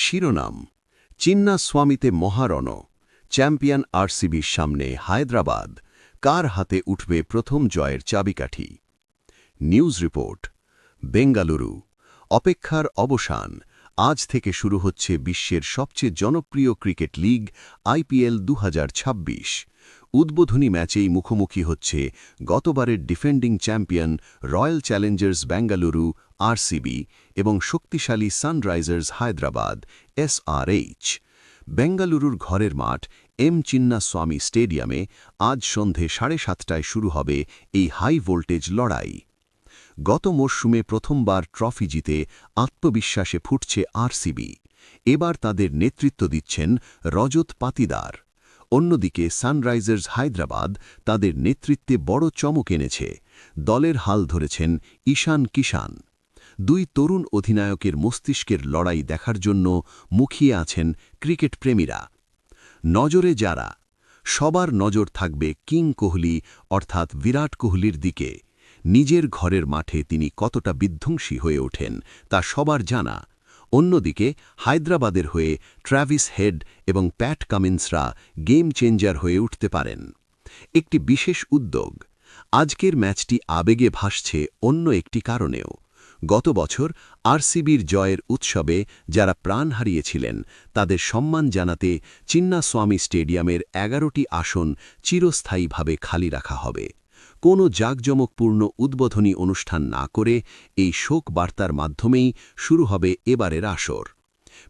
শিরোনাম চিন্নাস্বামীতে মহারণ চ্যাম্পিয়ন আরসিবির সামনে হায়দ্রাবাদ কার হাতে উঠবে প্রথম জয়ের চাবিকাঠি নিউজ রিপোর্ট বেঙ্গালুরু অপেক্ষার অবসান আজ থেকে শুরু হচ্ছে বিশ্বের সবচেয়ে জনপ্রিয় ক্রিকেট লিগ আইপিএল 2026 উদ্বোধনী ম্যাচেই মুখোমুখি হচ্ছে গতবারের defending champion royal Challengers Bengaluru RCB এবং শক্তিশালী সানরাইজার্স হায়দ্রাবাদ এসআরএইচ বেঙ্গালুরুর ঘরের মাঠ এম চিন্নাস্বামী স্টেডিয়ামে আজ সন্ধে 7:30টায় শুরু হবে এই হাই ভোল্টেজ লড়াই গত মরশুমে প্রথমবার ট্রফি জিতে আত্মবিশ্বাসে ফুটছে আরসিবি এবার তাদের নেতৃত্ব দিচ্ছেন রজত পাতিদার অন্যদিকে সানরাইজার্স হায়দ্রাবাদ তাদের নেতৃত্বে বড় চমক এনেছে দলের হাল ধরেছেন ঈশান কিষান দুই তরুণ অধিনায়কের মস্তিষ্কের লড়াই দেখার জন্য মুখিয়ে আছেন ক্রিকেট প্রেমীরা নজরে যারা সবার নজর থাকবে কিং কোহলি অর্থাৎ বিরাট কোহলির দিকে নিজের ঘরের মাঠে তিনি কতটা বিধ্বংসী হয়ে ওঠেন তা সবার জানা অন্যদিকে হায়দ্রাবাদের হয়ে ট্র্যাভিস হেড এবং প্যাট কামিন্সরা গেম চেঞ্জার হয়ে উঠতে পারেন একটি বিশেষ উদ্যোগ আজকের ম্যাচটি আবেগে ভাসছে অন্য একটি কারণেও গত বছর আরসিবির জয়ের উৎসবে যারা প্রাণ হারিয়েছিলেন তাদের সম্মান জানাতে চিন্নাস্বামী স্টেডিয়ামের 11টি আসন চিরস্থায়ীভাবে খালি রাখা হবে কোনো জাঁকজমকপূর্ণ উদ্বোধনী অনুষ্ঠান না করে এই শোক বার্তার মাধ্যমেই শুরু হবে এবারের আসর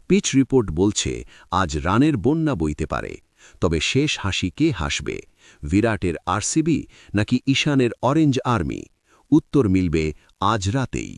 পিচ রিপোর্ট বলছে আজ রানের বন্যা বইতে পারে তবে শেষ হাসি কে হাসবে বিরাটের আরসিবি নাকি ঈশানের অরেঞ্জ আর্মি উত্তর মিলবে আজ রাতেই